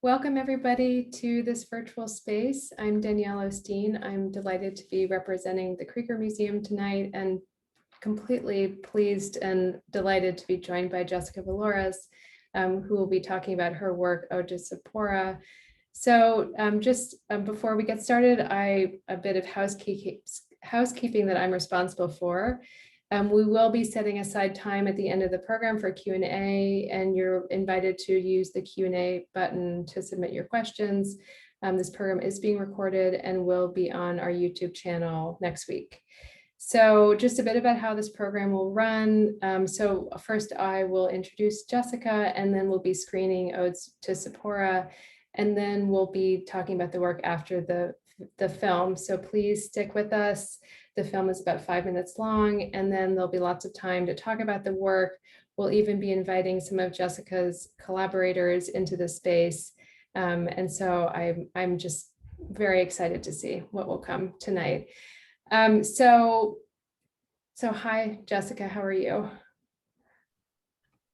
Welcome everybody to this virtual space. I'm Danielle O'Steen. I'm delighted to be representing the Kreeger Museum tonight and completely pleased and delighted to be joined by Jessica Valoris, who will be talking about her work, Ode to Zipporah. So before we get started, a bit of housekeeping that I'm responsible for. We will be setting aside time at the end of the program for Q&A, and you're invited to use the Q&A button to submit your questions. This program is being recorded and will be on our YouTube channel next week. So just a bit about how this program will run. So first I will introduce Jessica, and then we'll be screening Odes to Zipporah, and then we'll be talking about the work after the film. So please stick with us. The film is about 5 minutes long, and then there'll be lots of time to talk about the work. We'll even be inviting some of Jessica's collaborators into the space. And so I'm just very excited to see what will come tonight. So hi, Jessica, how are you?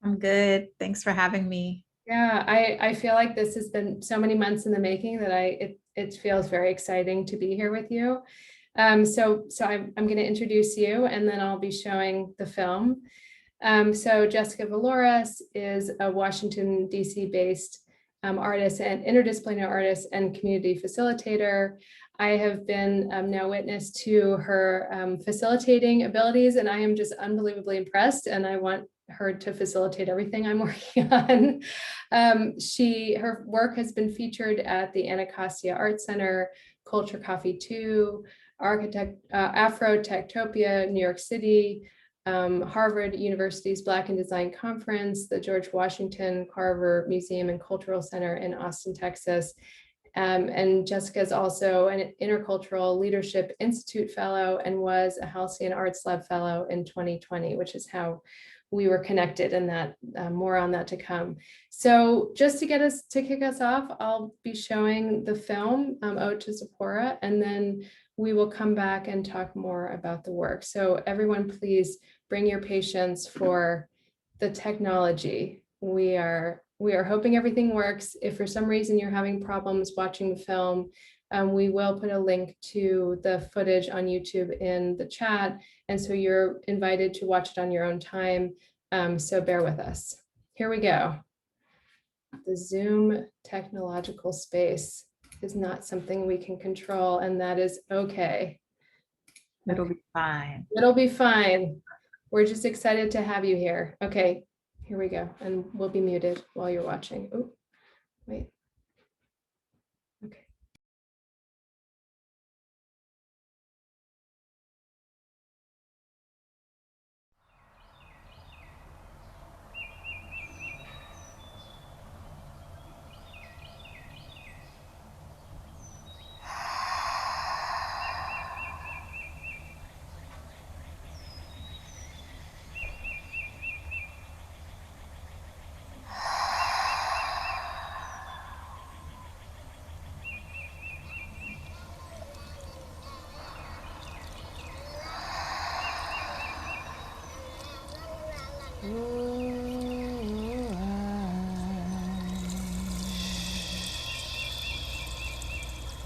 I'm good. Thanks for having me. Yeah, I feel like this has been so many months in the making that it feels very exciting to be here with you. So I'm going to introduce you, and then I'll be showing the film. So Jessica Valoris is a Washington, D.C. based artist and interdisciplinary artist and community facilitator. I have been now witness to her facilitating abilities, and I am just unbelievably impressed, and I want her to facilitate everything I'm working on. Her work has been featured at the Anacostia Art Center, Culture Coffee 2, Afro-Techtopia, New York City, Harvard University's Black in Design Conference, the George Washington Carver Museum and Cultural Center in Austin, Texas. And Jessica is also an Intercultural Leadership Institute Fellow and was a Halcyon Arts Lab Fellow in 2020, which is how we were connected, and that more on that to come. So just to kick us off, I'll be showing the film Ode to Zipporah, and then we will come back and talk more about the work. So everyone, please bring your patience for the technology. We are hoping everything works. If for some reason you're having problems watching the film, we will put a link to the footage on YouTube in the chat. And so you're invited to watch it on your own time. So bear with us. Here we go. The Zoom technological space is not something we can control, and that is okay. It'll be fine. It'll be fine. We're just excited to have you here. Okay, here we go. And we'll be muted while you're watching. Oh, wait. Okay.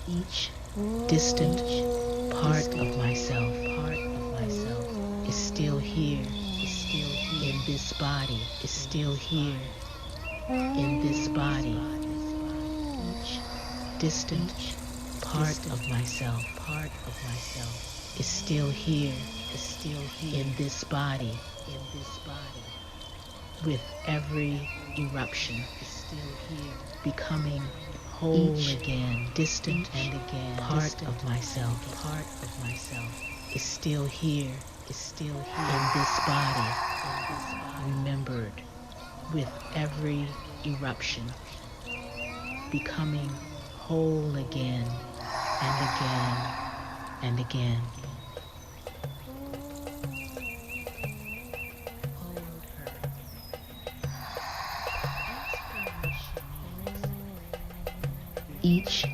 Each distant part of myself is still here, in this body, is still here, in this body. Each distant part of myself is still here, in this body, with every eruption, is still here, becoming whole again, distant and again, part of myself is still here, in this body, remembered, with every eruption, becoming whole again and again and again. Each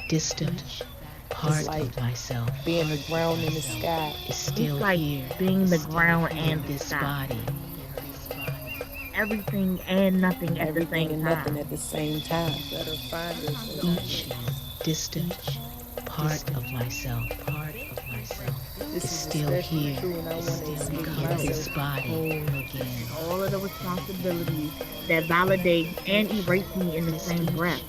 distant part of myself being the ground in the sky is still like here, being the ground and in the this sky. body, everything and nothing at the everything same and nothing time. at the same time. Each distant part of myself is still here in this body again. All of the responsibilities that validate and erase me in the same breath.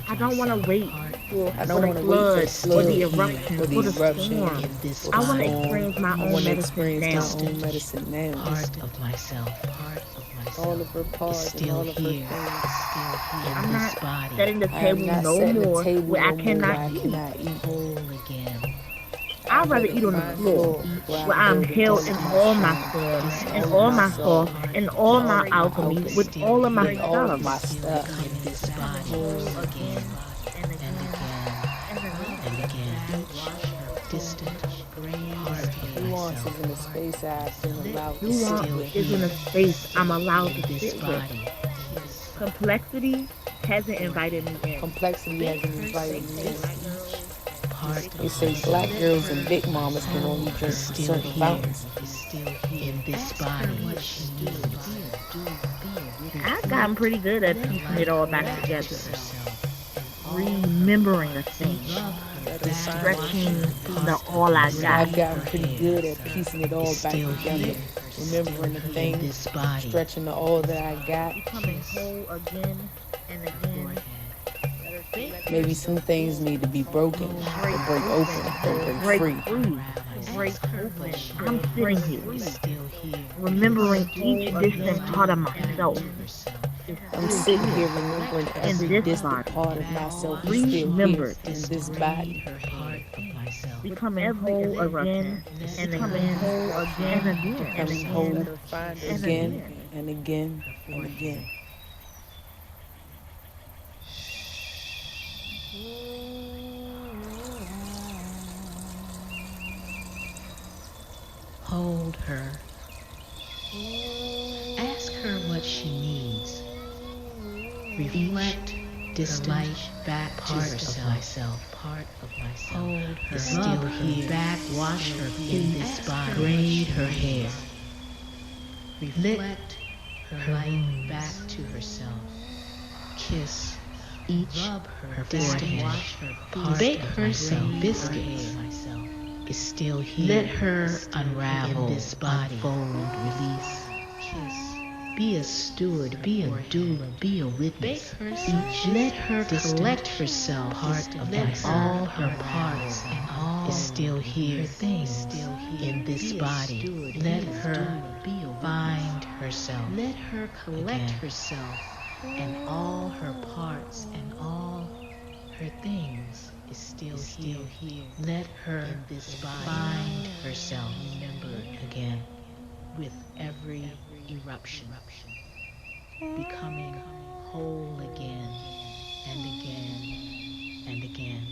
I don't want to wait I for don't the want to wait for the flood or the flood, eruption for the or the eruption, storm. In this I want to body, experience my I own want to medicine experience now. my own medicine now. part of myself All of her is parts and still all of her here things. in I'm this not body, setting the I am table not no setting the more table where I no more where cannot I eat. cannot eat. whole again. I'd rather eat on the floor where I'm held in all my form and all my thoughts and all my alchemy with all of my with all stuff. of my stuff. In this body, again and and again and again. Each distant part of Nuance myself is in the space I've been allowed to sit Nuance with. is in a space I'm allowed in to this sit with. body. Complexity hasn't invited me in. Complexity hasn't invited me in. Part They of say black girls and big mamas can only drink from still certain here, fountains. in this body. I've gotten pretty good at piecing it all back together, remembering a thing, stretching the all I got. I've gotten pretty good at piecing it all back together, remembering the thing, This body. stretching the all that I got. Becoming whole again and again. Maybe some things need to be broken, or break open, or break free. Break open. I'm sitting here, remembering each distant part of myself. I'm sitting here remembering every this distant body. part of myself is still here Remembered. in this body. Becoming whole again and again and again. Becoming whole again and again and again. Hold her. Ask her what she needs. Reflect distant back part of myself. Hold her is still here. Back, wash her in this body. Braid her hair. Reflect her light back to herself. Kiss each her forehead. Bake her some biscuits. Is still here. Let her unravel this body. Fold, release, kiss. Be a steward, be a doula, be a witness. Let her collect herself. Part of all her parts and all is still here. Things in this body. Let her find herself. Let her collect herself and all her parts and all her things is still here. Let her find herself again with every eruption, becoming whole again and again and again.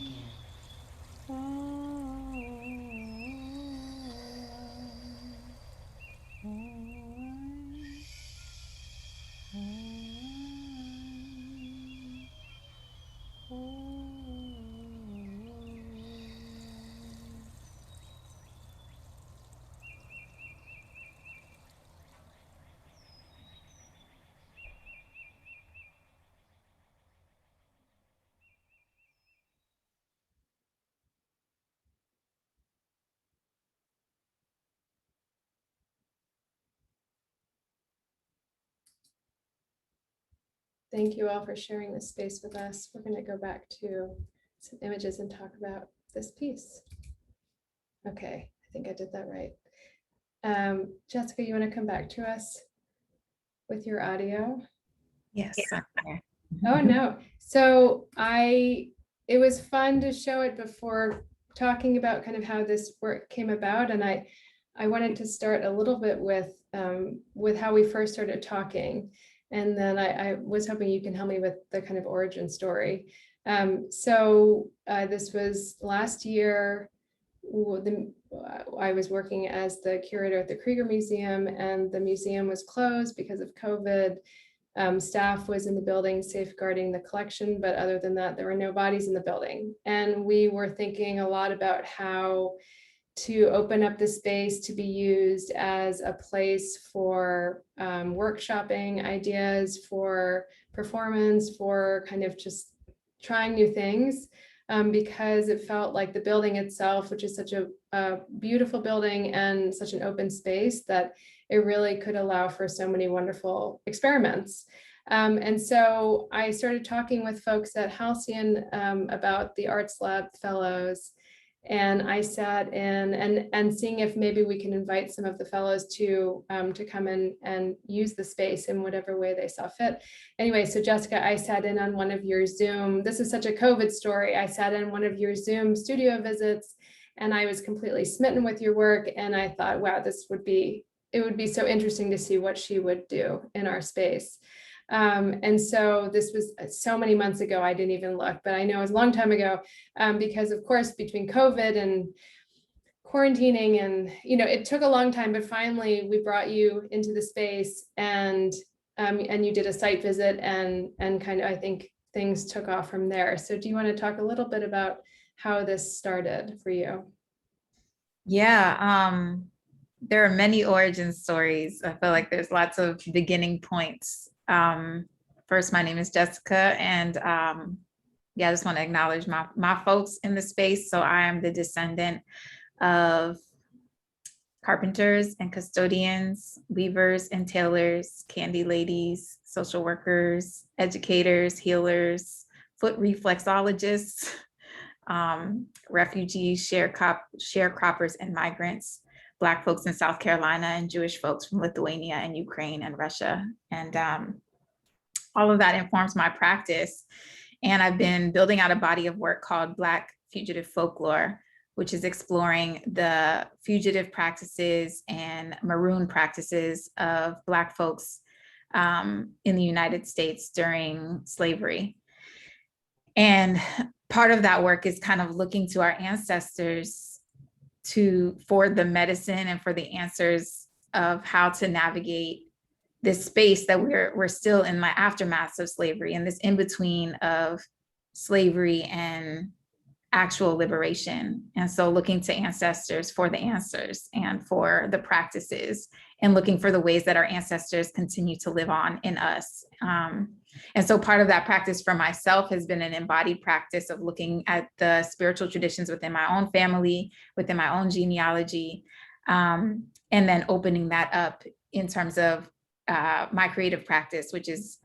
Thank you all for sharing this space with us. We're going to go back to some images and talk about this piece. Okay, I think I did that right. Jessica, you want to come back to us with your audio? Yes. Oh no. So it was fun to show it before talking about kind of how this work came about. And I wanted to start a little bit with how we first started talking. And then I was hoping you can help me with the kind of origin story. This was last year. I was working as the curator at the Kreeger Museum, and the museum was closed because of COVID. Staff was in the building safeguarding the collection, but other than that, there were no bodies in the building. And we were thinking a lot about how to open up the space to be used as a place for workshopping ideas, for performance, for kind of just trying new things, because it felt like the building itself, which is such a beautiful building and such an open space, that it really could allow for so many wonderful experiments. And so I started talking with folks at Halcyon about the Arts Lab Fellows. And I sat in and seeing if maybe we can invite some of the fellows to come in and use the space in whatever way they saw fit. Anyway, so Jessica, I sat in on one of your Zoom, this is such a COVID story. I sat in one of your Zoom studio visits and I was completely smitten with your work. And I thought, wow, it would be so interesting to see what she would do in our space. And so this was so many months ago, I didn't even look, but I know it was a long time ago, because of course, between COVID and quarantining and, it took a long time, but finally we brought you into the space and you did a site visit and kind of, I think things took off from there. So do you want to talk a little bit about how this started for you? Yeah, there are many origin stories. I feel like there's lots of beginning points. First, my name is Jessica, and yeah, I just want to acknowledge my folks in the space. So I am the descendant of carpenters and custodians, weavers and tailors, candy ladies, social workers, educators, healers, foot reflexologists, refugees, sharecroppers and migrants, Black folks in South Carolina, and Jewish folks from Lithuania and Ukraine and Russia. And all of that informs my practice. And I've been building out a body of work called Black Fugitive Folklore, which is exploring the fugitive practices and maroon practices of Black folks in the United States during slavery. And part of that work is kind of looking to our ancestors for the medicine and for the answers of how to navigate this space that we're still in the aftermath of slavery and this in between of slavery and actual liberation. And so looking to ancestors for the answers and for the practices and looking for the ways that our ancestors continue to live on in us. And so part of that practice for myself has been an embodied practice of looking at the spiritual traditions within my own family, within my own genealogy, and then opening that up in terms of my creative practice, which is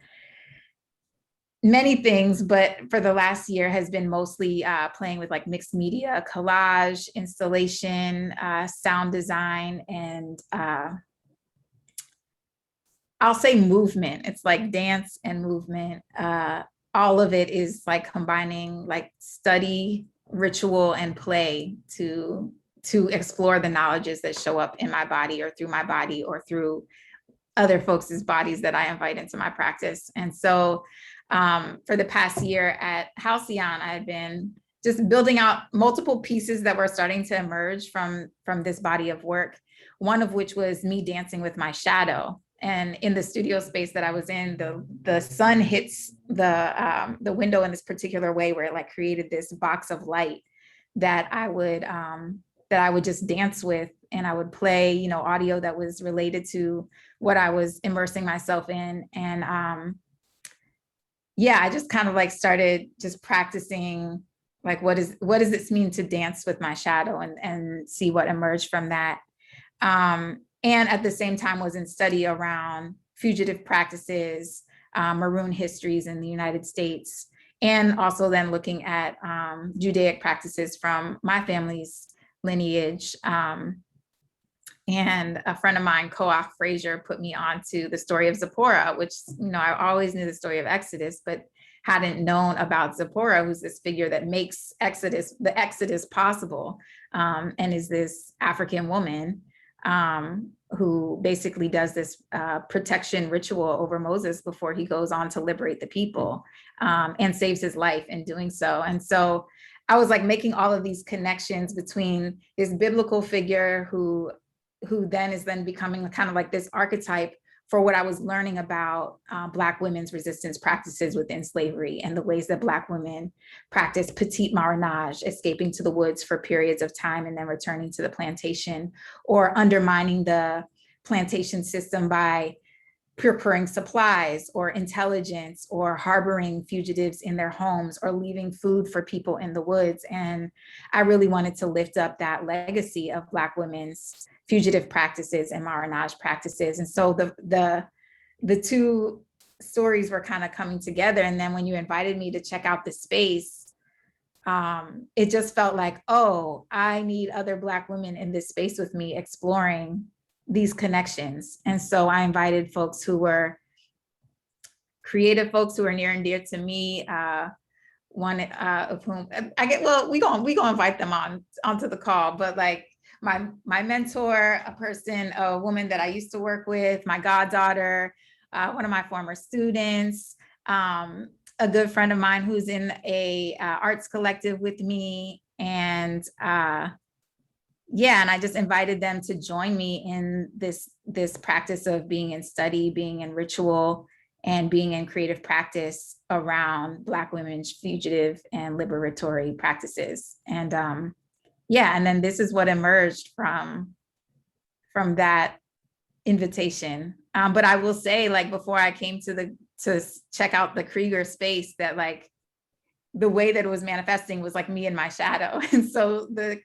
many things, but for the last year has been mostly playing with like mixed media, collage, installation, sound design, and I'll say movement. It's like dance and movement. All of it is like combining like study, ritual, and play to explore the knowledges that show up in my body or through other folks' bodies that I invite into my practice. And so for the past year at Halcyon, I've been just building out multiple pieces that were starting to emerge from this body of work. One of which was me dancing with my shadow. And in the studio space that I was in, the sun hits the window in this particular way where it like created this box of light that I would just dance with, and I would play, audio that was related to what I was immersing myself in. And yeah, I just kind of like started just practicing like what does it mean to dance with my shadow and see what emerged from that. And at the same time was in study around fugitive practices, maroon histories in the United States, and also then looking at Judaic practices from my family's lineage. And a friend of mine, Koach Frazier, put me onto the story of Zipporah, which, I always knew the story of Exodus, but hadn't known about Zipporah, who's this figure that makes the Exodus possible, and is this African woman who basically does this protection ritual over Moses before he goes on to liberate the people, and saves his life in doing so. And so I was like making all of these connections between this biblical figure who then is then becoming kind of like this archetype for what I was learning about Black women's resistance practices within slavery and the ways that Black women practice petit marronage, escaping to the woods for periods of time and then returning to the plantation, or undermining the plantation system by procuring supplies or intelligence, or harboring fugitives in their homes, or leaving food for people in the woods. And I really wanted to lift up that legacy of Black women's fugitive practices and marronage practices. And so the two stories were kind of coming together. And then when you invited me to check out the space, it just felt like, oh, I need other Black women in this space with me exploring these connections. And so I invited folks who were creative folks who are near and dear to me, one of whom we gonna invite them onto the call, but like my mentor, a woman that I used to work with, my goddaughter, one of my former students, a good friend of mine who's in a arts collective with me, and and I just invited them to join me in this practice of being in study, being in ritual, and being in creative practice around Black women's fugitive and liberatory practices. And and then this is what emerged from that invitation. But I will say, like, before I came to check out the Kreeger space, that like the way that it was manifesting was like me in my shadow. And so the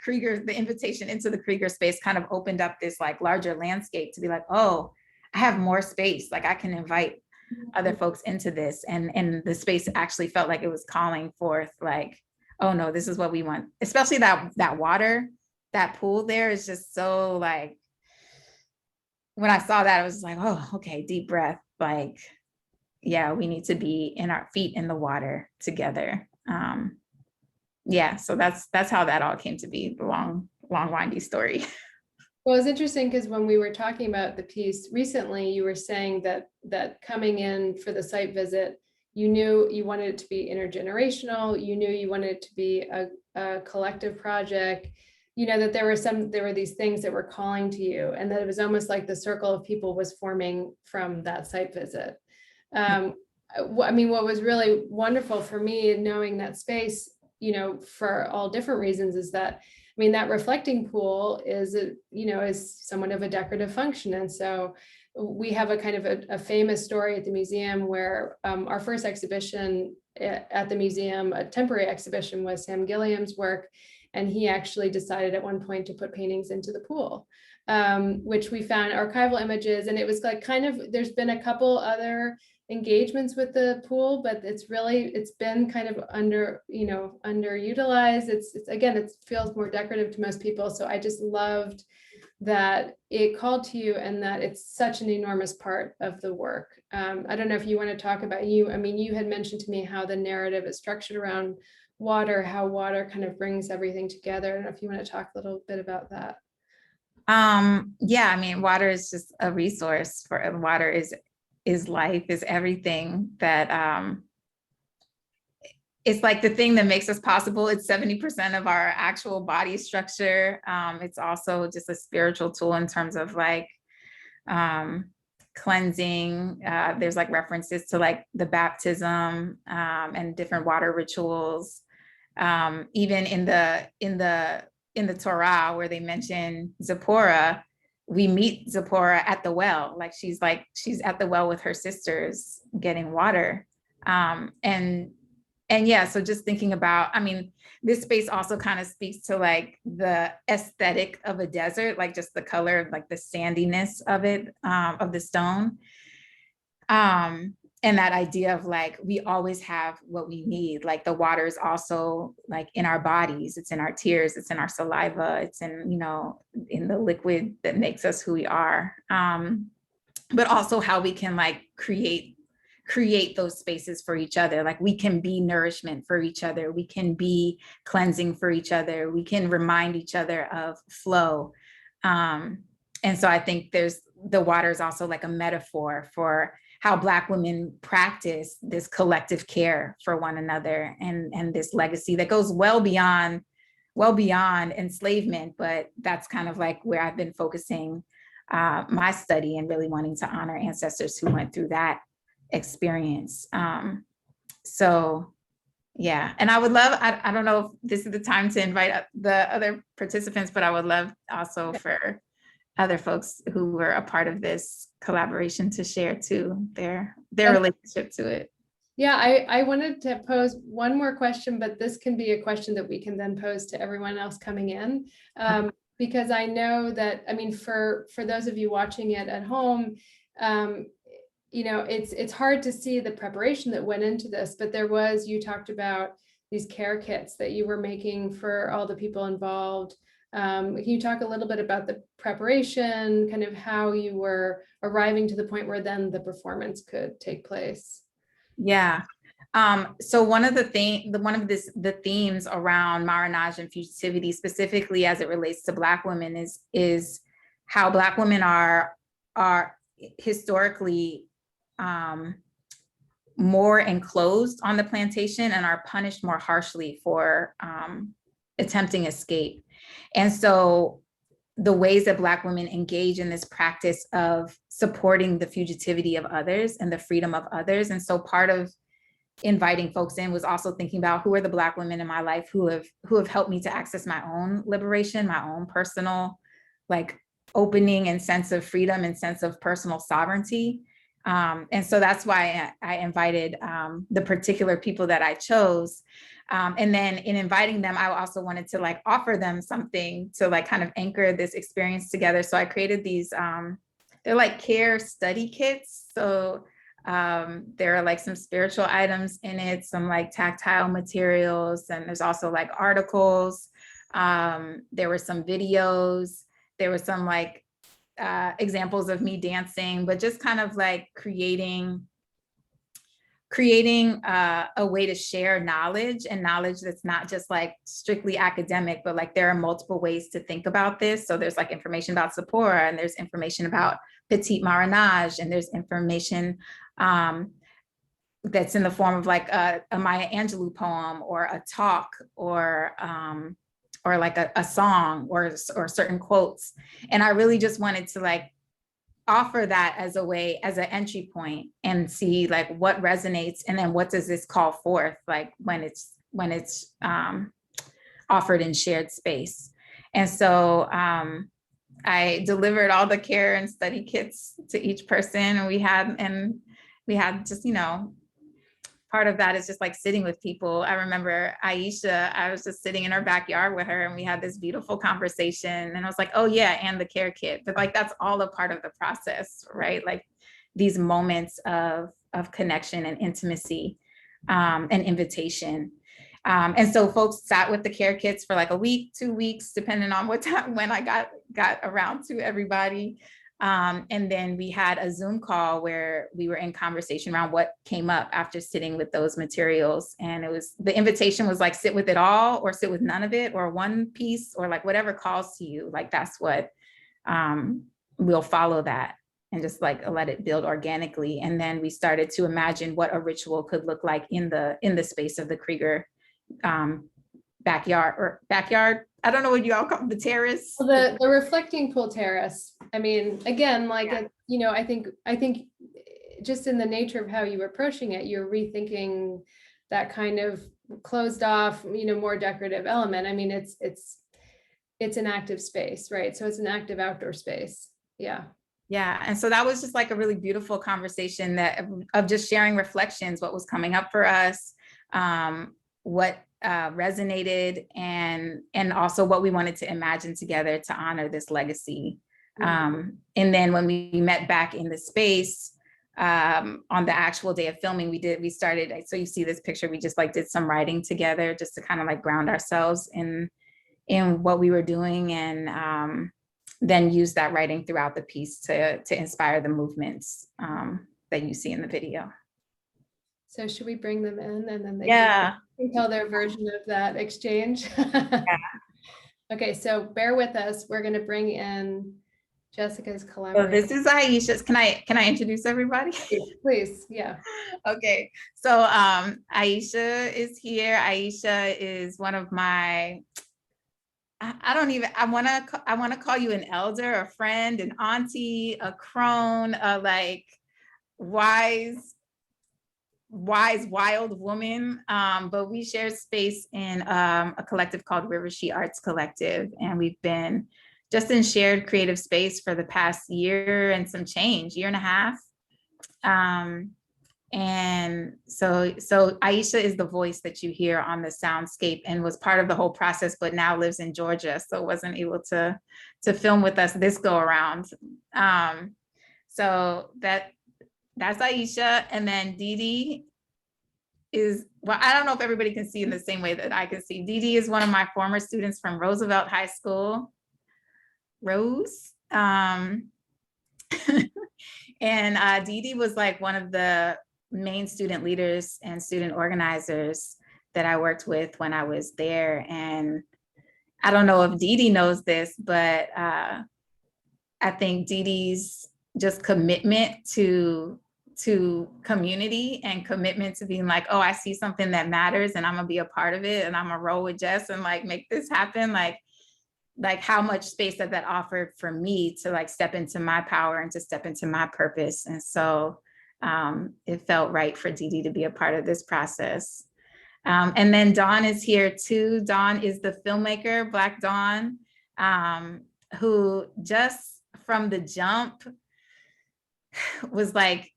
invitation into the Kreeger space kind of opened up this like larger landscape to be like, oh, I have more space. Like I can invite other folks into this. And the space actually felt like it was calling forth like, oh no, this is what we want. Especially that water, that pool there is just so like, when I saw that, I was like, oh, okay, deep breath. Like, yeah, we need to be in our feet in the water together. So that's how that all came to be, the long, windy story. Well, it's interesting because when we were talking about the piece recently, you were saying that coming in for the site visit, you knew you wanted it to be intergenerational, you knew you wanted it to be a collective project, you know, that there were these things that were calling to you, and that it was almost like the circle of people was forming from that site visit. I mean, what was really wonderful for me in knowing that space, you know, for all different reasons, is that, I mean, that reflecting pool is somewhat of a decorative function. And so we have a kind of a famous story at the museum where our first exhibition at the museum, a temporary exhibition, was Sam Gilliam's work. And he actually decided at one point to put paintings into the pool, which we found archival images. And it was like kind of, there's been a couple other engagements with the pool, but it's been kind of underutilized. It's again, it feels more decorative to most people. So I just loved that it called to you and that it's such an enormous part of the work. I don't know if you want to talk about you had mentioned to me how the narrative is structured around water, how water kind of brings everything together. I don't know if you want to talk a little bit about that. I mean, water is just a resource. Water is life, is everything that it's like the thing that makes us possible. It's 70% of our actual body structure. It's also just a spiritual tool in terms of like cleansing. There's like references to like the baptism and different water rituals. Even in the Torah, where they mention Zipporah, we meet Zipporah at the well. Like she's at the well with her sisters getting water. So just thinking about, I mean, this space also kind of speaks to like the aesthetic of a desert, like just the color, like the sandiness of it, of the stone. And that idea of like, we always have what we need. Like the water is also like in our bodies, it's in our tears, it's in our saliva, it's in, in the liquid that makes us who we are. But also how we can like create those spaces for each other. Like we can be nourishment for each other. We can be cleansing for each other. We can remind each other of flow. And so I think the water is also like a metaphor for how Black women practice this collective care for one another, and this legacy that goes well beyond enslavement. But that's kind of like where I've been focusing my study and really wanting to honor ancestors who went through that experience. So yeah, and I would love, I don't know if this is the time to invite the other participants, but I would love also for other folks who were a part of this collaboration to share too their relationship to it. Yeah, I wanted to pose one more question, but this can be a question that we can then pose to everyone else coming in. Because I know that, I mean, for those of you watching it at home, you know, it's hard to see the preparation that went into this, but you talked about these care kits that you were making for all the people involved. Can you talk a little bit about the preparation, kind of how you were arriving to the point where then the performance could take place? Yeah. So one of the themes around marronage and fugitivity, specifically as it relates to Black women, is how Black women are historically more enclosed on the plantation and are punished more harshly for attempting escape. And so the ways that Black women engage in this practice of supporting the fugitivity of others and the freedom of others. And so part of inviting folks in was also thinking about who are the Black women in my life who have helped me to access my own liberation, my own personal like opening and sense of freedom and sense of personal sovereignty. And so that's why I invited the particular people that I chose. And then in inviting them, I also wanted to like offer them something to like kind of anchor this experience together. So I created these, they're like care study kits. So there are like some spiritual items in it, some like tactile materials, and there's also like articles. There were some videos, there were some like examples of me dancing, but just kind of like creating a way to share knowledge, and knowledge that's not just like strictly academic, but like there are multiple ways to think about this. So there's like information about Zipporah, and there's information about petite marronage, and there's information that's in the form of like a Maya Angelou poem or a talk or like a song or certain quotes. And I really just wanted to like offer that as a way, as an entry point, and see like what resonates, and then what does this call forth like when it's offered in shared space. And so I delivered all the care and study kits to each person, and we had just, you know, part of that is just like sitting with people. I remember Aisha, I was just sitting in her backyard with her, and we had this beautiful conversation, and I was like, oh yeah, and the care kit, but like that's all a part of the process, right? Like these moments of connection and intimacy and invitation. And so folks sat with the care kits for like a week, 2 weeks, depending on what time, when I got around to everybody. And then we had a Zoom call where we were in conversation around what came up after sitting with those materials. And the invitation was like, sit with it all, or sit with none of it, or one piece, or like whatever calls to you. Like that's what, we'll follow that and just like let it build organically. And then we started to imagine what a ritual could look like in the space of the Kreeger backyard. I don't know what you all call the terrace. Well, the reflecting pool terrace. I mean, again, like, yeah. You know, I think just in the nature of how you were approaching it, you're rethinking that kind of closed off, you know, more decorative element. I mean, it's an active space, right? So it's an active outdoor space. Yeah. Yeah. And so that was just like a really beautiful conversation of just sharing reflections, what was coming up for us, what resonated, and also what we wanted to imagine together to honor this legacy. Mm-hmm. And then when we met back in the space on the actual day of filming, we started, so you see this picture, we just like did some writing together just to kind of like ground ourselves in what we were doing, and then use that writing throughout the piece to inspire the movements that you see in the video. So should we bring them in, and then they can tell their version of that exchange? Yeah. Okay, so bear with us. We're going to bring in Jessica's collaborator. So this is Aisha's. Can I introduce everybody? Please, yeah. Okay, so Aisha is here. Aisha is one of my I don't even, I want to call you an elder, a friend, an auntie, a crone, a like wise, wild woman. But we share space in a collective called River She Arts Collective. And we've been just in shared creative space for the past year and some change, year and a half. And so Aisha is the voice that you hear on the soundscape and was part of the whole process, but now lives in Georgia, so wasn't able to film with us this go around. So that's Aisha, and then Dee Dee is, well, I don't know if everybody can see in the same way that I can see. Dee Dee is one of my former students from Roosevelt High School. Rose. And Dee Dee was like one of the main student leaders and student organizers that I worked with when I was there. And I don't know if Dee Dee knows this, but I think Dee Dee's just commitment to community and commitment to being like, oh, I see something that matters and I'm gonna be a part of it and I'm gonna roll with Jess and like make this happen. Like how much space that offered for me to like step into my power and to step into my purpose. And so it felt right for Dee Dee to be a part of this process. And then Dawn is here too. Dawn is the filmmaker, Black Dawn, who just from the jump was like,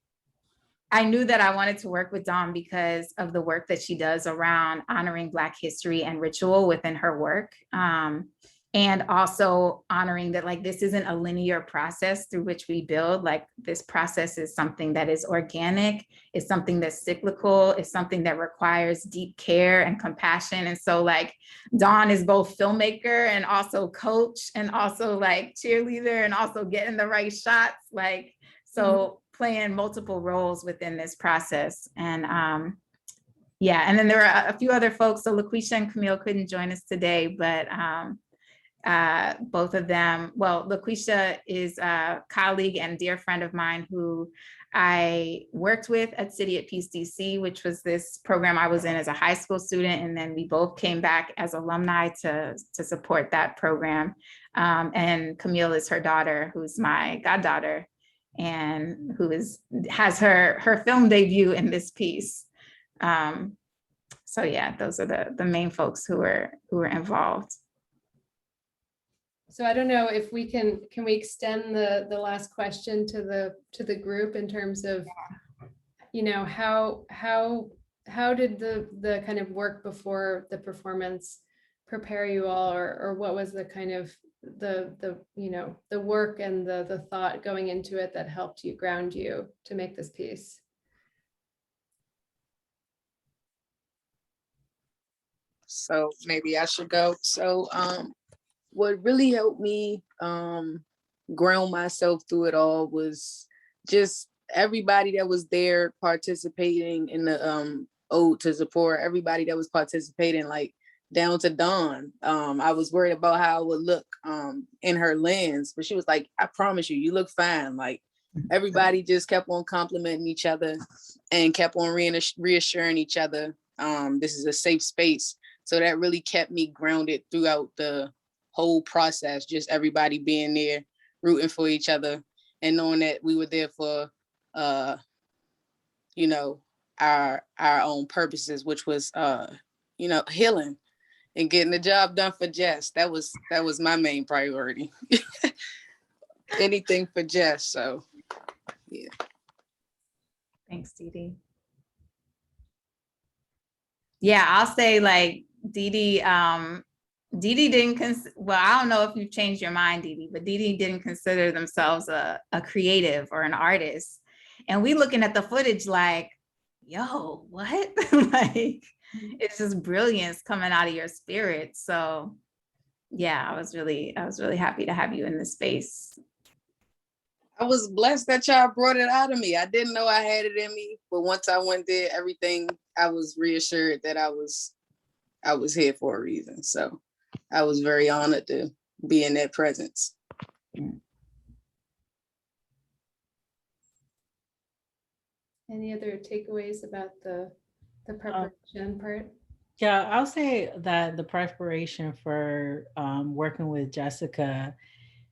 I knew that I wanted to work with Dawn because of the work that she does around honoring Black history and ritual within her work. And also honoring that like this isn't a linear process through which we build. Like this process is something that is organic, it's something that's cyclical, it's something that requires deep care and compassion. And so like Dawn is both filmmaker and also coach and also like cheerleader and also getting the right shots. Like, so playing multiple roles within this process. And yeah, and then there are a few other folks. So LaQuisha and Camille couldn't join us today, but both of them, well, LaQuisha is a colleague and dear friend of mine who I worked with at City at Peace DC, which was this program I was in as a high school student. And then we both came back as alumni to support that program. And Camille is her daughter, who's my goddaughter, and who has her film debut in this piece. So yeah, those are the main folks who were involved. So I don't know if we can we extend the last question to the group in terms of, you know, how did the kind of work before the performance prepare you all, or what was the kind of the you know, the work and the thought going into it that helped you ground you to make this piece? So maybe I should go. So what really helped me ground myself through it all was just everybody that was there participating in the ode to Zipporah, everybody that was participating, like down to Dawn. I was worried about how I would look in her lens, but she was like, I promise you, you look fine. Like everybody just kept on complimenting each other and kept on reassuring each other this is a safe space. So that really kept me grounded throughout the whole process, just everybody being there, rooting for each other and knowing that we were there for, you know, our own purposes, which was, you know, healing and getting the job done for Jess. That was my main priority. Anything for Jess. So, yeah. Thanks, Dee Dee. Yeah, I'll say like Dee Dee didn't, well, I don't know if you've changed your mind, Dee Dee, but Dee Dee didn't consider themselves a creative or an artist. And we looking at the footage like, yo, what? Like, it's just brilliance coming out of your spirit. So yeah, I was really happy to have you in this space. I was blessed that y'all brought it out of me. I didn't know I had it in me, but once I went there, everything, I was reassured that I was here for a reason. So I was very honored to be in that presence. Any other takeaways about the preparation part? Yeah, I'll say that the preparation for working with Jessica,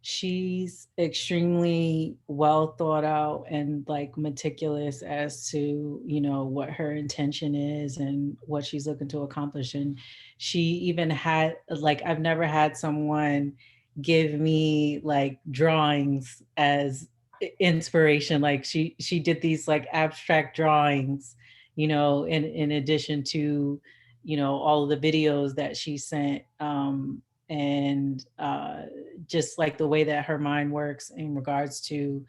she's extremely well thought out and like meticulous as to, you know, what her intention is and what she's looking to accomplish. And she even had, like, I've never had someone give me like drawings as inspiration. Like she did these like abstract drawings, you know, in addition to, you know, all of the videos that she sent. And just like the way that her mind works in regards to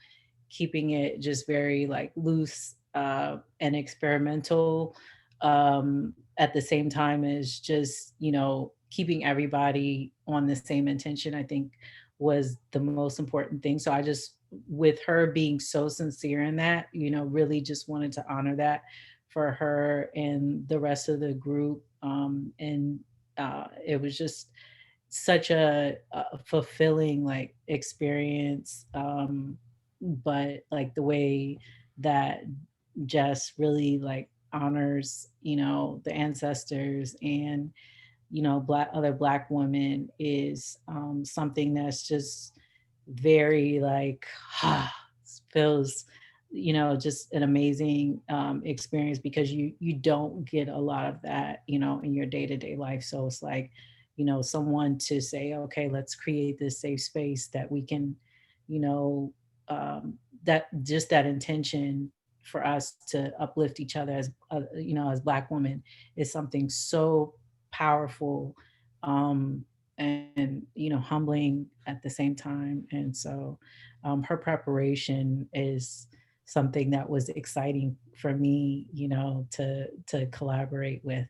keeping it just very like loose and experimental, at the same time as just, you know, keeping everybody on the same intention, I think was the most important thing. So I just, with her being so sincere in that, you know, really just wanted to honor that for her and the rest of the group. And it was just such a fulfilling like experience. But like the way that Jess really like honors, you know, the ancestors and, you know, other Black women is something that's just very like feels, you know, just an amazing experience, because you don't get a lot of that, you know, in your day-to-day life. So it's like, you know, someone to say, okay, let's create this safe space that we can, you know, that just that intention for us to uplift each other as you know, as Black women is something so powerful, and you know, humbling at the same time. And so her preparation is something that was exciting for me, you know, to collaborate with.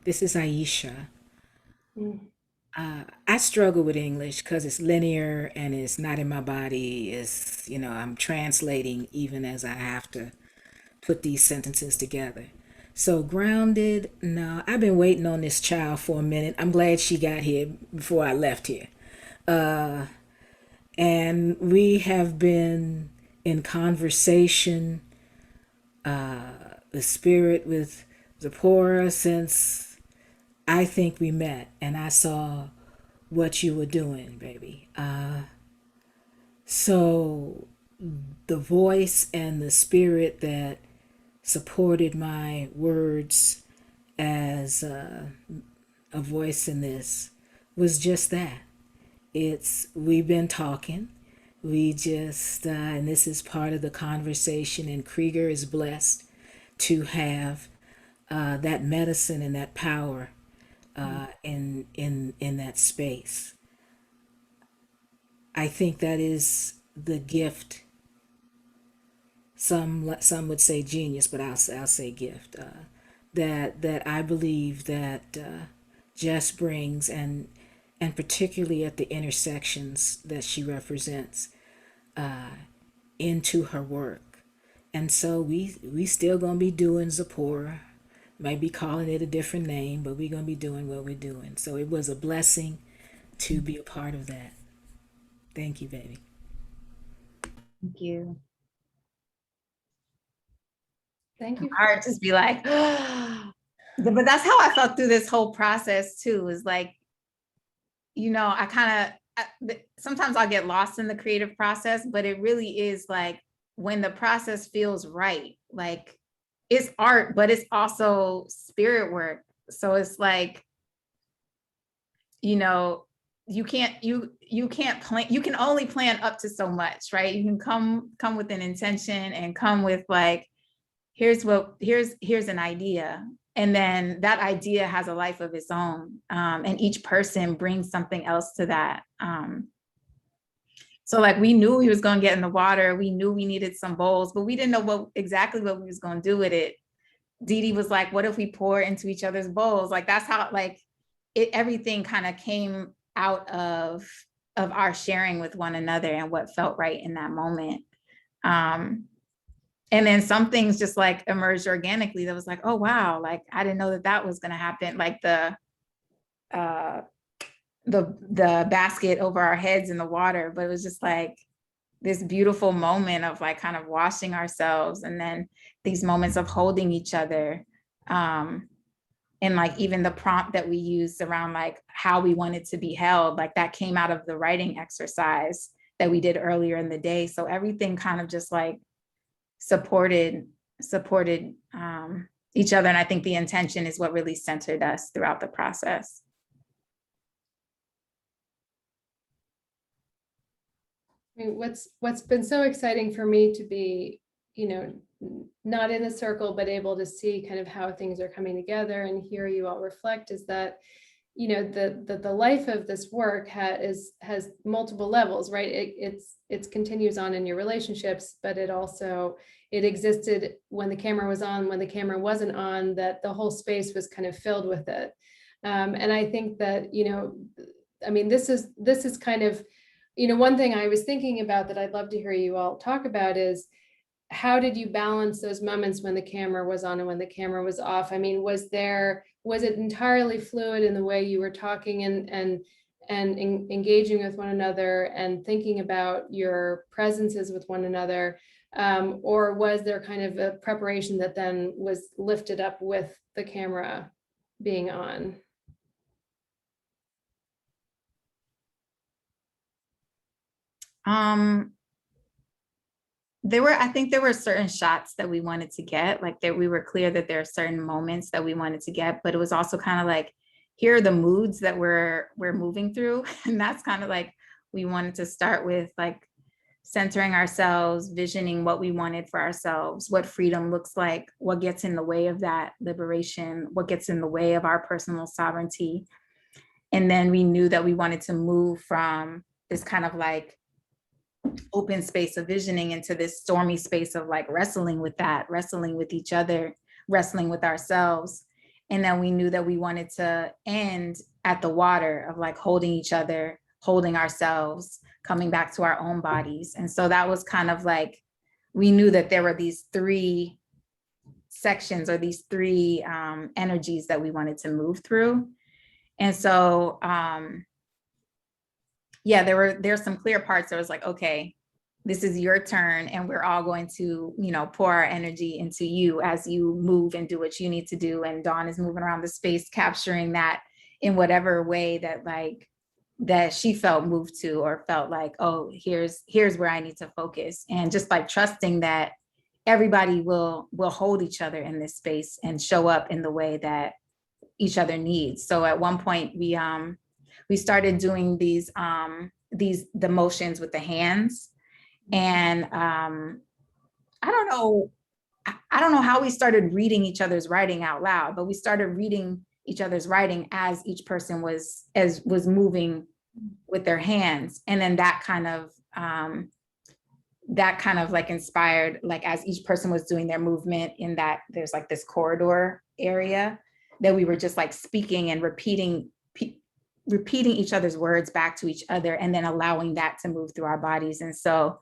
This is Aisha. Mm. I struggle with English because it's linear and it's not in my body. It's, you know, I'm translating even as I have to put these sentences together. So grounded, no, I've been waiting on this child for a minute. I'm glad she got here before I left here. And we have been in conversation, the spirit with Zipporah since I think we met and I saw what you were doing, baby. So the voice and the spirit that supported my words as a voice in this was just that. We've been talking. We just, and this is part of the conversation, and Kreeger is blessed to have that medicine and that power in that space. I think that is the gift. Some would say genius, but I'll say gift. That I believe that Jess brings, and particularly at the intersections that she represents into her work. And so we still gonna be doing Zipporah. Might be calling it a different name, but we're gonna be doing what we're doing. So it was a blessing to be a part of that. Thank you, baby. Thank you. Thank you. My heart just be like, but that's how I felt through this whole process too, is like, you know, I kind of, sometimes I'll get lost in the creative process, but it really is like when the process feels right, like it's art, but it's also spirit work. So it's like, you know, you can't plan, you can only plan up to so much, right? You can come with an intention and come with like, here's an idea. And then that idea has a life of its own. And each person brings something else to that. So like we knew he was gonna get in the water. We knew we needed some bowls, but we didn't know exactly what we was gonna do with it. Dee Dee was like, what if we pour into each other's bowls? Like that's how like everything kind of came out of our sharing with one another and what felt right in that moment. And then some things just like emerged organically that was like, oh, wow, like I didn't know that was going to happen. Like the basket over our heads in the water, but it was just like, this beautiful moment of like kind of washing ourselves, and then these moments of holding each other. And like even the prompt that we used around like how we wanted to be held, like that came out of the writing exercise that we did earlier in the day. So everything kind of just like supported each other. And I think the intention is what really centered us throughout the process. I mean, what's been so exciting for me to be, not in the circle, but able to see kind of how things are coming together and hear you all reflect, is that, the life of this work has multiple levels, right? It continues on in your relationships, but it existed when the camera was on, when the camera wasn't on, that the whole space was kind of filled with it. And I think that, this is kind of, one thing I was thinking about that I'd love to hear you all talk about is, how did you balance those moments when the camera was on and when the camera was off? I mean, was it entirely fluid in the way you were talking and engaging with one another and thinking about your presences with one another? Or was there kind of a preparation that then was lifted up with the camera being on? I think there were certain shots that we wanted to get, like that we were clear that there are certain moments that we wanted to get, but it was also kind of like, here are the moods that we're moving through. And that's kind of like, we wanted to start with like centering ourselves, visioning what we wanted for ourselves, what freedom looks like, what gets in the way of that liberation, what gets in the way of our personal sovereignty. And then we knew that we wanted to move from this kind of like open space of visioning into this stormy space of like wrestling with that, wrestling with each other, wrestling with ourselves. And then we knew that we wanted to end at the water of like holding each other, holding ourselves, coming back to our own bodies. And so that was kind of like, we knew that there were these three sections or these three energies that we wanted to move through. And so, yeah, there's some clear parts that was like, okay, this is your turn, and we're all going to, pour our energy into you as you move and do what you need to do. And Dawn is moving around the space, capturing that in whatever way that like, that she felt moved to, or felt like, oh, here's where I need to focus. And just like trusting that everybody will hold each other in this space and show up in the way that each other needs. So at one point we started doing the motions with the hands. And I don't know how we started reading each other's writing out loud, but we started reading each other's writing as each person was moving with their hands. And then that kind of like inspired, like as each person was doing their movement in that, there's like this corridor area that we were just like speaking and repeating each other's words back to each other, and then allowing that to move through our bodies. And so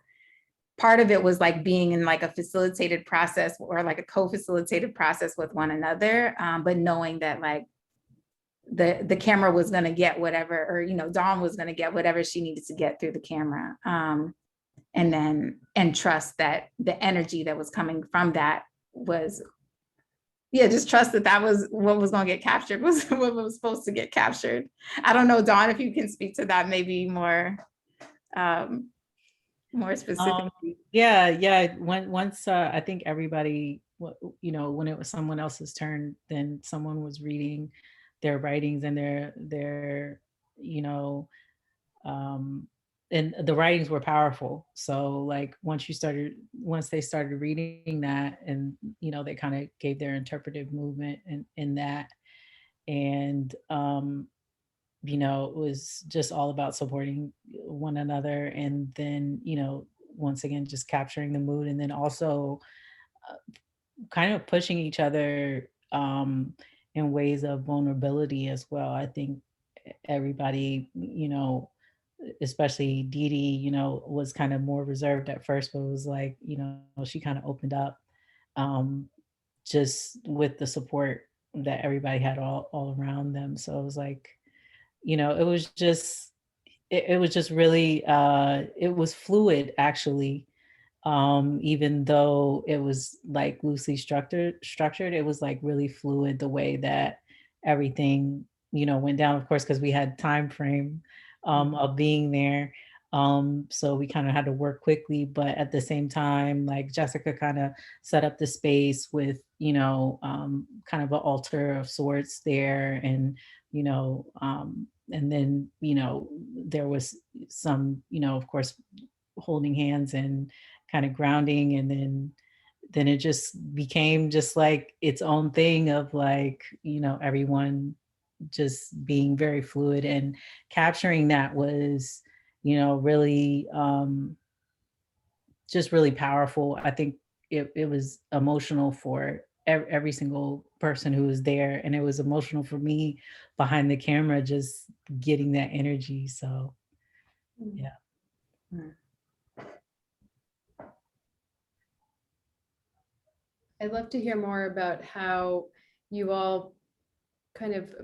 part of it was like being in like a facilitated process or like a co-facilitated process with one another, but knowing that like the camera was going to get whatever, or Dawn was going to get whatever she needed to get through the camera, and trust that the energy that was coming from that was, just trust that was what was going to get captured, was what was supposed to get captured. I don't know, Dawn, if you can speak to that maybe more specifically. Once I think everybody, when it was someone else's turn, then someone was reading their writings and their and the writings were powerful. So like once they started reading that, and they kind of gave their interpretive movement in that, and it was just all about supporting one another, and then once again just capturing the mood, and then also kind of pushing each other in ways of vulnerability as well. I think everybody, especially Dee Dee, was kind of more reserved at first, but it was like, she kind of opened up just with the support that everybody had all around them. So it was like, it was just, it was just really, it was fluid actually. Even though it was like loosely structured, it was like really fluid the way that everything, went down, of course, because we had time frame of being there. So we kind of had to work quickly, but at the same time, like Jessica kind of set up the space with, kind of an altar of sorts there. And then, there was some, of course, holding hands and kind of grounding, and then it just became just like its own thing of like, everyone just being very fluid, and capturing that was, really just really powerful. I think it was emotional for every single person who was there, and it was emotional for me behind the camera, just getting that energy. So yeah. I'd love to hear more about how you all kind of,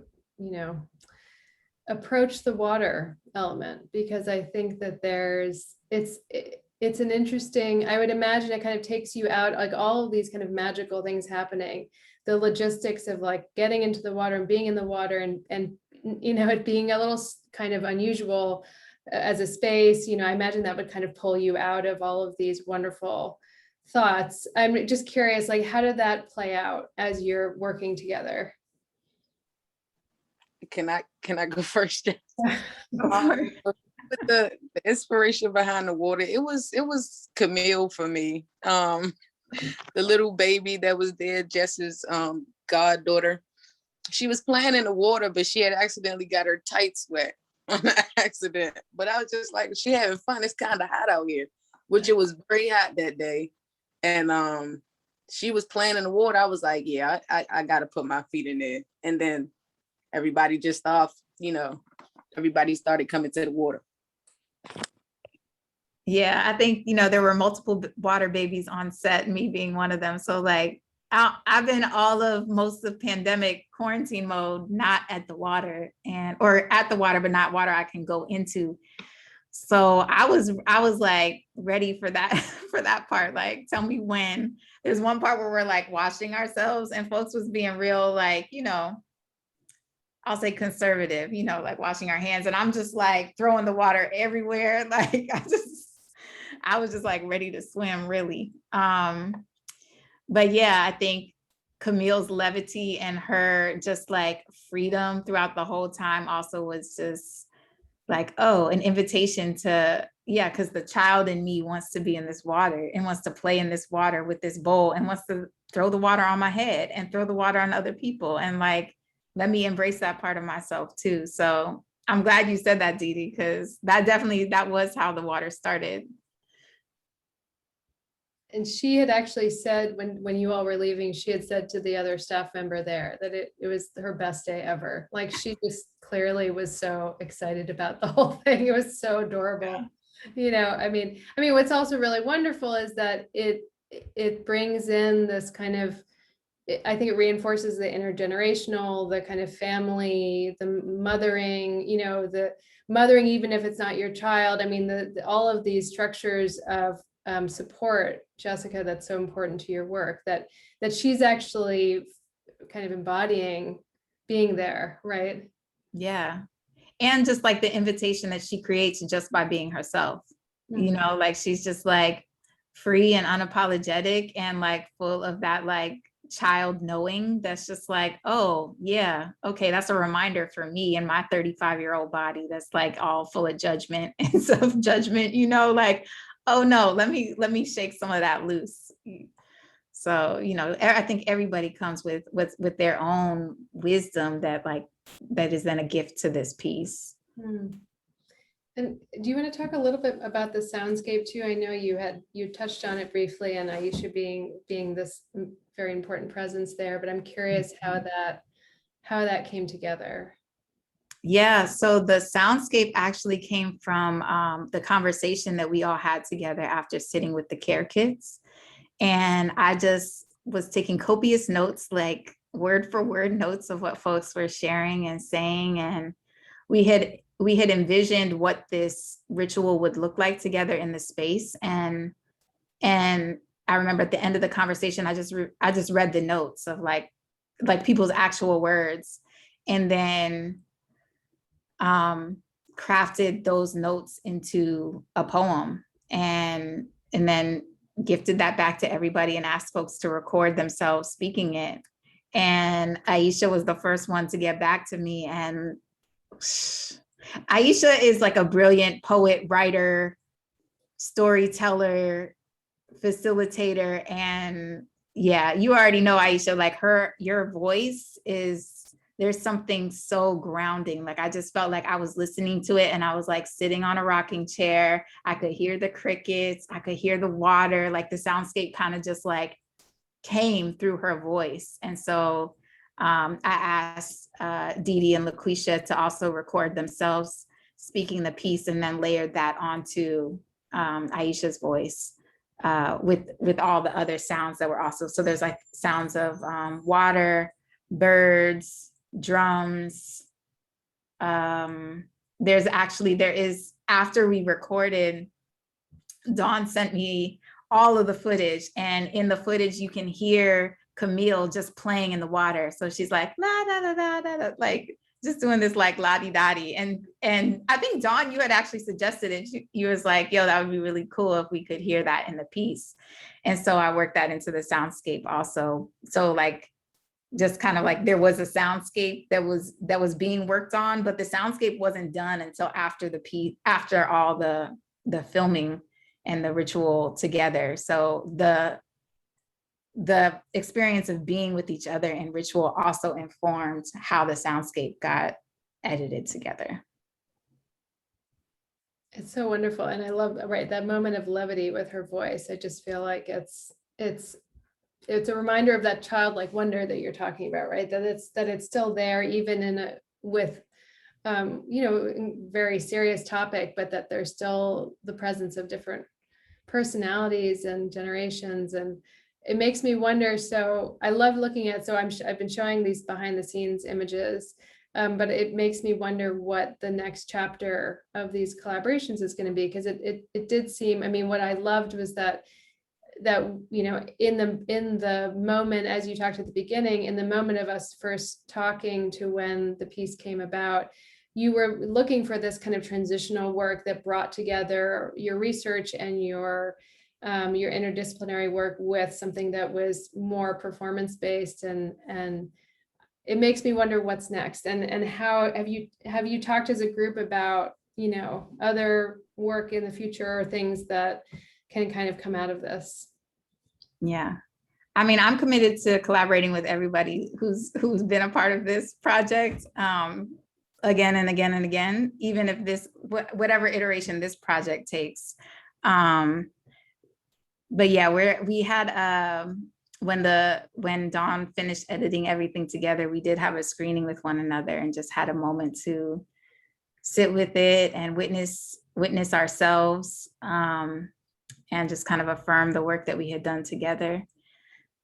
approach the water element, because I think that it's an interesting, I would imagine it kind of takes you out, like all of these kind of magical things happening, the logistics of like getting into the water and being in the water, and it being a little kind of unusual as a space, I imagine that would kind of pull you out of all of these wonderful thoughts. I'm just curious, like, how did that play out as you're working together? Can I go first? With the inspiration behind the water, it was Camille for me. The little baby that was there, Jess's goddaughter. She was playing in the water, but she had accidentally got her tights wet on accident. But I was just like, she having fun. It's kind of hot out here, which it was very hot that day. And she was playing in the water. I was like, yeah, I got to put my feet in there. And then everybody just everybody started coming to the water. Yeah, I think, there were multiple water babies on set, me being one of them. So like, I've been most of pandemic quarantine mode, not at the water or at the water, but not water I can go into. So I was like ready for that, for that part. Like, tell me when. There's one part where we're like washing ourselves, and folks was being real, like, I'll say conservative, like washing our hands. And I'm just like throwing the water everywhere. Like, I was just like ready to swim, really. But yeah, I think Camille's levity and her just like freedom throughout the whole time also was just like, oh, an invitation to, yeah, because the child in me wants to be in this water and wants to play in this water with this bowl and wants to throw the water on my head and throw the water on other people. And like, let me embrace that part of myself too. So I'm glad you said that, Dee Dee, because that was how the water started. And she had actually said when you all were leaving, she had said to the other staff member there that it was her best day ever. Like, she just clearly was so excited about the whole thing. It was so adorable. I mean, what's also really wonderful is that it brings in this kind of, I think it reinforces the intergenerational, the kind of family, the mothering, the mothering, even if it's not your child. I mean, all of these structures of support, Jessica, that's so important to your work, that she's actually kind of embodying being there, right? Yeah. And just like the invitation that she creates just by being herself, like she's just like free and unapologetic and like full of that like child knowing that's just like, oh yeah, okay, that's a reminder for me and my 35-year-old body that's like all full of judgment and self-judgment, like, oh no, let me shake some of that loose. So, I think everybody comes with their own wisdom that is then a gift to this piece. And do you want to talk a little bit about the soundscape too? I know you touched on it briefly, and Aisha being this very important presence there, but I'm curious how that came together. Yeah, so the soundscape actually came from the conversation that we all had together after sitting with the care kids. And I just was taking copious notes, like word for word notes of what folks were sharing and saying. And we had we had envisioned what this ritual would look like together in the space. And I remember at the end of the conversation, I just read the notes of like people's actual words, and then crafted those notes into a poem, and then gifted that back to everybody and asked folks to record themselves speaking it. And Aisha was the first one to get back to me. And Aisha is like a brilliant poet, writer, storyteller, facilitator. And yeah, you already know Aisha, like your voice is, there's something so grounding. Like I just felt like I was listening to it and I was like sitting on a rocking chair. I could hear the crickets, I could hear the water, like the soundscape kind of just like came through her voice. And so I asked Dee Dee and LaQuisha to also record themselves speaking the piece, and then layered that onto Aisha's voice with all the other sounds that were also, so there's like sounds of water, birds, drums. There is, after we recorded, Dawn sent me all of the footage, and in the footage you can hear Camille just playing in the water. So she's like la da da da da da, like just doing this like la di da di. And I think Dawn, you had actually suggested it. You was like, yo, that would be really cool if we could hear that in the piece. And so I worked that into the soundscape also. So like just kind of like there was a soundscape that was being worked on, but the soundscape wasn't done until after the piece, after all the filming and the ritual together. So the experience of being with each other in ritual also informed how the soundscape got edited together. It's so wonderful. And I love, right, that moment of levity with her voice. I just feel like it's a reminder of that childlike wonder that you're talking about, right? That it's still there, even with very serious topic, but that there's still the presence of different personalities and generations. And it makes me wonder. So I love looking at, I've been showing these behind the scenes images, but it makes me wonder what the next chapter of these collaborations is going to be, because it did seem, I mean, what I loved was that in the moment, as you talked at the beginning, in the moment of us first talking to when the piece came about, you were looking for this kind of transitional work that brought together your research and your interdisciplinary work with something that was more performance-based, and it makes me wonder what's next, and how have you talked as a group about other work in the future, or things that can kind of come out of this? Yeah, I mean, I'm committed to collaborating with everybody who's been a part of this project, again and again and again, even if whatever iteration this project takes. But yeah, we had when Dawn finished editing everything together, we did have a screening with one another and just had a moment to sit with it and witness ourselves, and just kind of affirm the work that we had done together.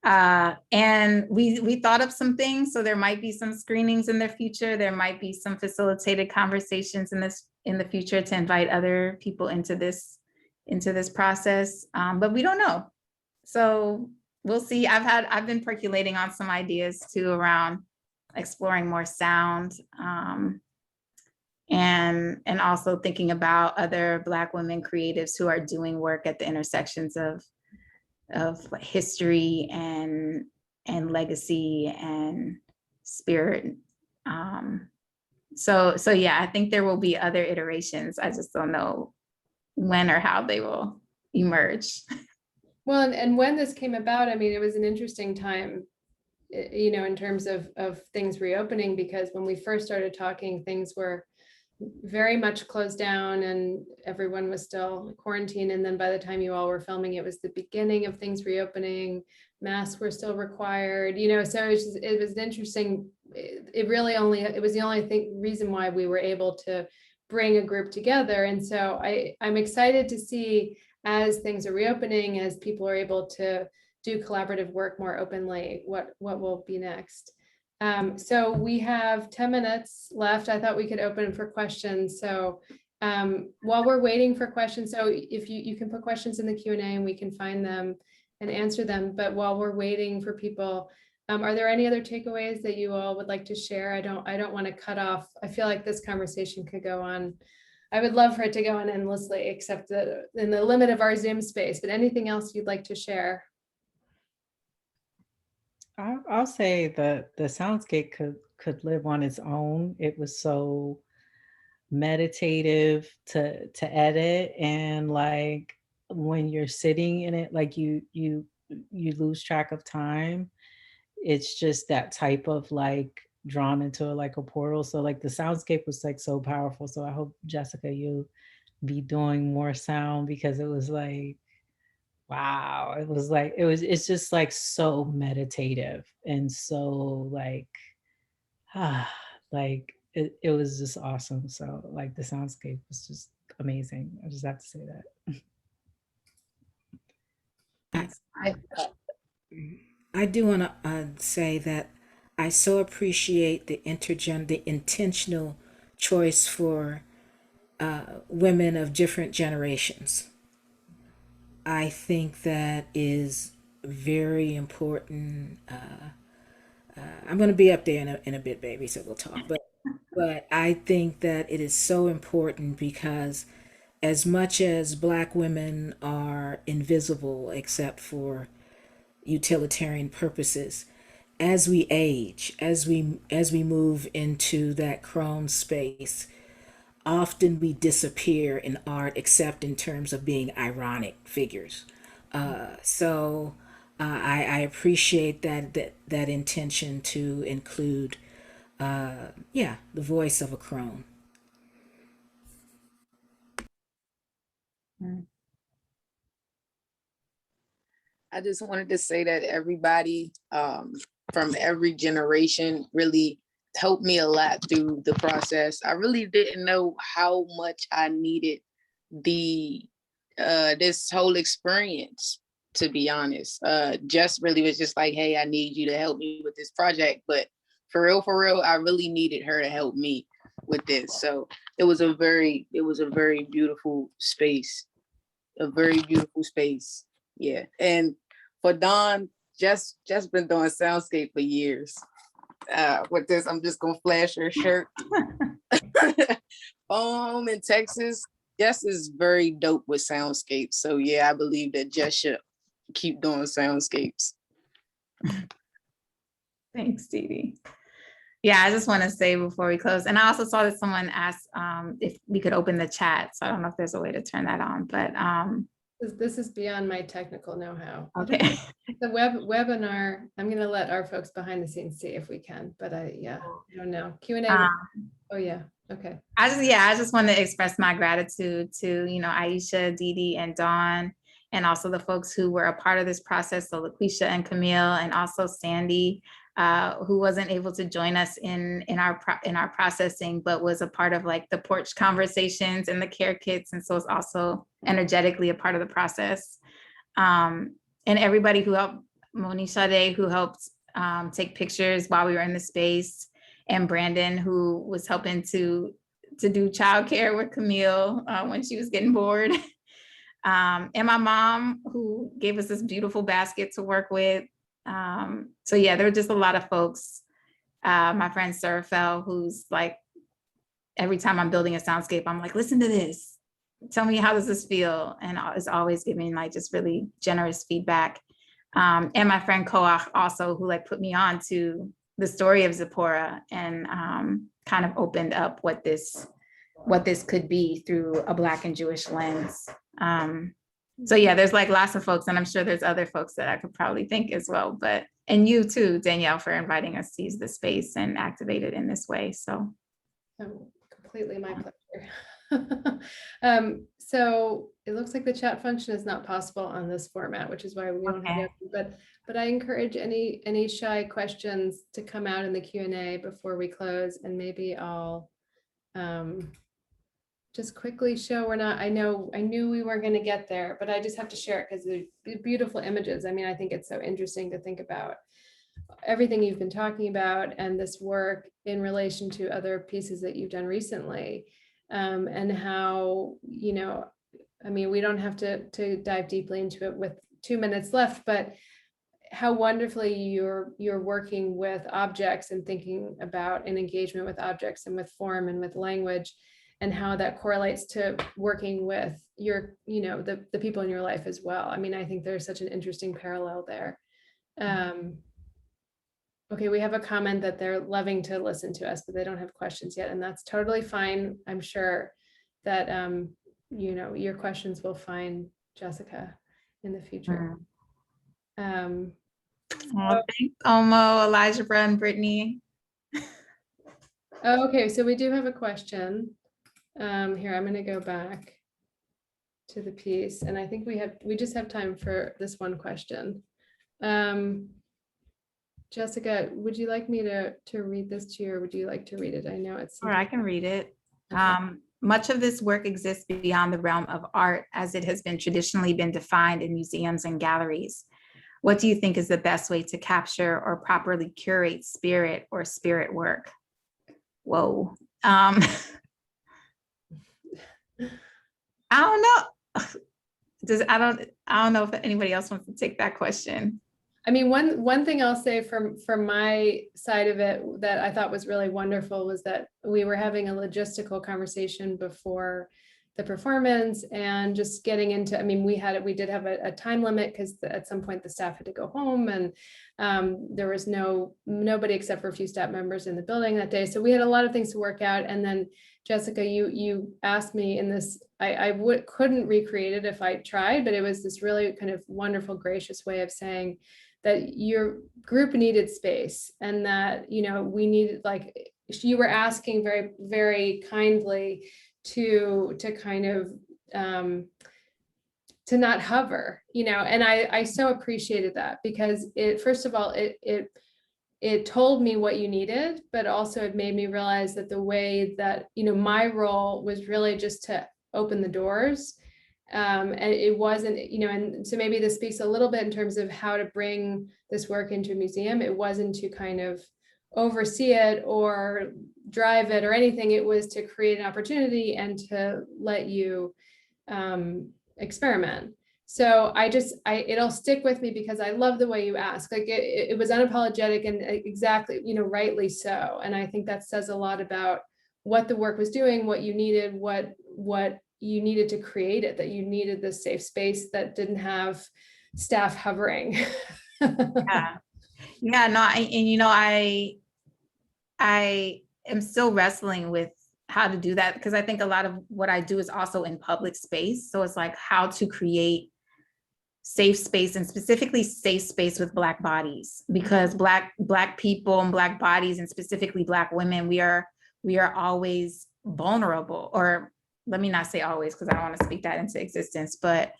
And we thought of some things, so there might be some screenings in the future. There might be some facilitated conversations in the future to invite other people into this process, but we don't know. So we'll see. I've been percolating on some ideas too around exploring more sound, and also thinking about other Black women creatives who are doing work at the intersections of history and legacy and spirit. So yeah, I think there will be other iterations. I just don't know when or how they will emerge. Well, and when this came about, I mean, it was an interesting time, in terms of things reopening, because when we first started talking, things were very much closed down and everyone was still quarantined. And then by the time you all were filming, it was the beginning of things reopening. Masks were still required, so it was interesting. It was the only reason why we were able to bring a group together. And so I'm excited to see, as things are reopening, as people are able to do collaborative work more openly, what will be next. So we have 10 minutes left. I thought we could open for questions. So while we're waiting for questions, so if you can put questions in the Q&A and we can find them and answer them. But while we're waiting for people, are there any other takeaways that you all would like to share? I don't want to cut off. I feel like this conversation could go on. I would love for it to go on endlessly, except that in the limit of our Zoom space, but anything else you'd like to share? I'll say that the soundscape could live on its own. It was so meditative to edit, and like when you're sitting in it, like you lose track of time. It's just that type of like drawn into like a portal. So like the soundscape was like so powerful. So I hope, Jessica, you'll be doing more sound, because it was like, wow, it was like, it's just like so meditative and so like, like it was just awesome. So like the soundscape was just amazing. I just have to say that. Thanks. I do want to say that I so appreciate the intentional choice for women of different generations. I think that is very important. I'm going to be up there in a bit, baby, so we'll talk. But I think that it is so important because as much as Black women are invisible except for utilitarian purposes, as we age, as we move into that crone space, often we disappear in art except in terms of being ironic figures. So I appreciate that intention to include the voice of a crone. I just wanted to say that everybody from every generation really helped me a lot through the process. I really didn't know how much I needed the this whole experience, to be honest. Jess really was just like, hey, I need you to help me with this project. But for real, I really needed her to help me with this. So it was a very beautiful space. A very beautiful space. Yeah. And for Dawn, Jess been doing soundscape for years. With this, I'm just gonna flash her shirt. Home in Texas, Jess is very dope with soundscapes. So yeah, I believe that Jess should keep doing soundscapes. Thanks, Dee Dee. Yeah, I just want to say before we close, and I also saw that someone asked if we could open the chat. So I don't know if there's a way to turn that on, but This is beyond my technical know-how. okay. The webinar, I'm going to let our folks behind the scenes see if we can, but I don't know. Q&A. Oh yeah. Okay. I just want to express my gratitude to, Aisha, Dee Dee, and Dawn, and also the folks who were a part of this process. So LaQuisha and Camille, and also Sandy, who wasn't able to join us in our processing, but was a part of like the porch conversations and the care kits. And so it's also energetically a part of the process. And everybody who helped, Moni Sade, who helped take pictures while we were in the space, and Brandon, who was helping to do childcare with Camille when she was getting bored. And my mom, who gave us this beautiful basket to work with. So yeah, there were just a lot of folks. My friend Serafel, who's like, every time I'm building a soundscape, I'm like, listen to this. Tell me, how does this feel? And is always giving like just really generous feedback. And my friend Koach also, who like put me on to the story of Zipporah, and kind of opened up what this could be through a Black and Jewish lens. So yeah, there's like lots of folks, and I'm sure there's other folks that I could probably think as well, and you too, Danielle, for inviting us to use the space and activate it in this way. So completely my pleasure. So it looks like the chat function is not possible on this format, which is why we don't have it, but I encourage any shy questions to come out in the Q&A before we close, and maybe I'll just quickly show I knew we were going to get there, but I just have to share it because they're beautiful images. I mean, I think it's so interesting to think about everything you've been talking about and this work in relation to other pieces that you've done recently, and how, you know, I mean, we don't have to dive deeply into it with 2 minutes left, but how wonderfully you're working with objects and thinking about an engagement with objects and with form and with language, and how that correlates to working with your, you know, the people in your life as well. I mean, I think there's such an interesting parallel there. Okay, we have a comment that they're loving to listen to us, but they don't have questions yet, and that's totally fine. I'm sure that you know, your questions will find Jessica in the future. Thanks, Omo, Elijah, and Brittany. Okay, so we do have a question. Here, I'm going to go back to the piece, and I think we just have time for this one question. Jessica, would you like me to read this to you, or would you like to read it? I know it's. Or I can read it. Okay. Much of this work exists beyond the realm of art, as it has been traditionally been defined in museums and galleries. What do you think is the best way to capture or properly curate spirit or spirit work? Whoa. I don't know. I don't know if anybody else wants to take that question. I mean, one thing I'll say from my side of it that I thought was really wonderful was that we were having a logistical conversation before the performance, and just getting into, I mean, we did have a time limit because at some point the staff had to go home, and there was nobody except for a few staff members in the building that day. So we had a lot of things to work out. And then Jessica, you asked me in this, I couldn't recreate it if I tried, but it was this really kind of wonderful, gracious way of saying that your group needed space, and that, you know, we needed, like, you were asking very, very kindly to kind of to not hover, you know, and I so appreciated that, because it, first of all, it told me what you needed, but also it made me realize that the way that, you know, my role was really just to open the doors. And it wasn't, you know, and so maybe this speaks a little bit in terms of how to bring this work into a museum. It wasn't to kind of oversee it or drive it or anything. It was to create an opportunity and to let you experiment. So it'll stick with me because I love the way you ask. Like it was unapologetic and exactly, you know, rightly so. And I think that says a lot about what the work was doing, what you needed, what you needed to create it, that you needed this safe space that didn't have staff hovering. Yeah. No, and you know, I am still wrestling with how to do that, because I think a lot of what I do is also in public space. So it's like how to create safe space, and specifically safe space with Black bodies, because Black people and Black bodies, and specifically Black women, we are always vulnerable, or let me not say always, because I don't want to speak that into existence, but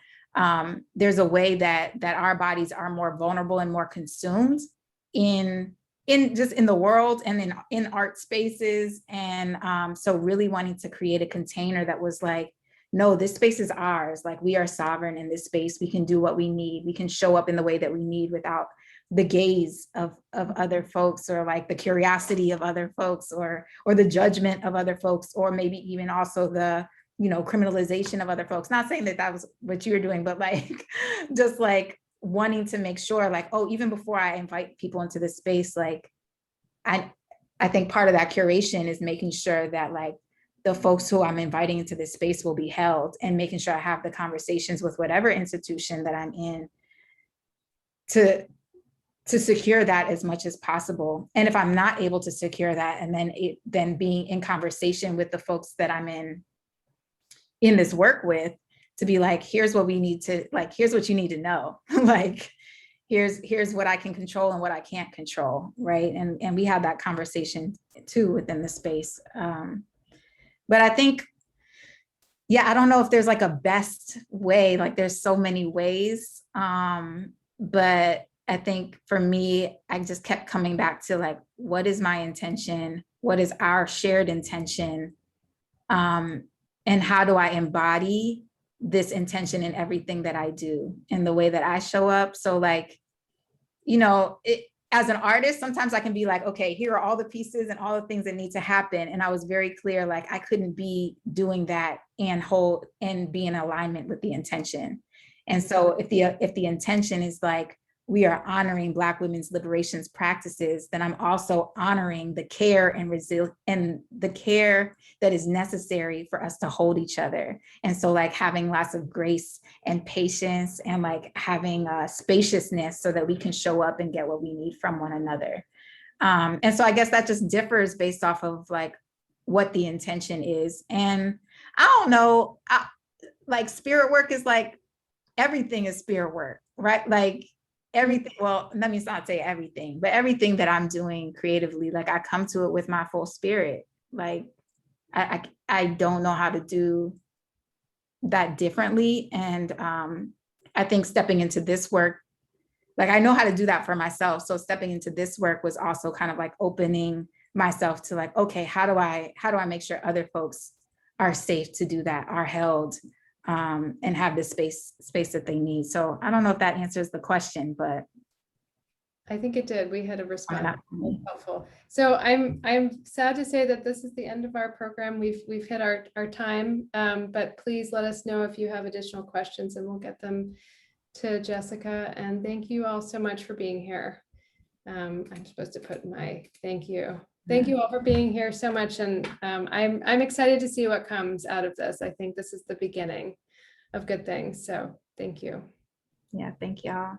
there's a way that our bodies are more vulnerable and more consumed in just in the world and in art spaces. And so really wanting to create a container that was like, no, this space is ours. Like, we are sovereign in this space. We can do what we need. We can show up in the way that we need without the gaze of other folks, or like the curiosity of other folks, or the judgment of other folks, or maybe even also the, you know, criminalization of other folks. Not saying that was what you were doing, but like, just like wanting to make sure, like, oh, even before I invite people into this space, like, I think part of that curation is making sure that like the folks who I'm inviting into this space will be held, and making sure I have the conversations with whatever institution that I'm in to secure that as much as possible. And if I'm not able to secure that, and then being in conversation with the folks that I'm in this work with, to be like, here's what we need to, like, here's what you need to know. Like, here's what I can control and what I can't control, right? And we had that conversation too within the space. But I think, yeah, I don't know if there's like a best way, like there's so many ways. But I think for me, I just kept coming back to like, what is my intention? What is our shared intention? And how do I embody this intention in everything that I do, in the way that I show up? So like, you know, as an artist, sometimes I can be like, okay, here are all the pieces and all the things that need to happen. And I was very clear, like I couldn't be doing that and be in alignment with the intention. And so if the intention is like, we are honoring Black women's liberations practices, then I'm also honoring the care and the care that is necessary for us to hold each other. And so like having lots of grace and patience and like having spaciousness so that we can show up and get what we need from one another. And so I guess that just differs based off of like what the intention is. And I don't know, like spirit work is like, everything is spirit work, right? Like everything, well, let me not say everything, but everything that I'm doing creatively, like I come to it with my full spirit. Like I don't know how to do that differently. And I think stepping into this work, like I know how to do that for myself. So stepping into this work was also kind of like opening myself to like, okay, how do I make sure other folks are safe to do that, are held, and have the space that they need. So I don't know if that answers the question, but I think it did. We had a response. Helpful. So I'm sad to say that this is the end of our program. We've hit our time, but please let us know if you have additional questions and we'll get them to Jessica. And thank you all so much for being here. I'm supposed to put my thank you. Thank you all for being here so much. And I'm excited to see what comes out of this. I think this is the beginning of good things. So thank you. Yeah, thank y'all.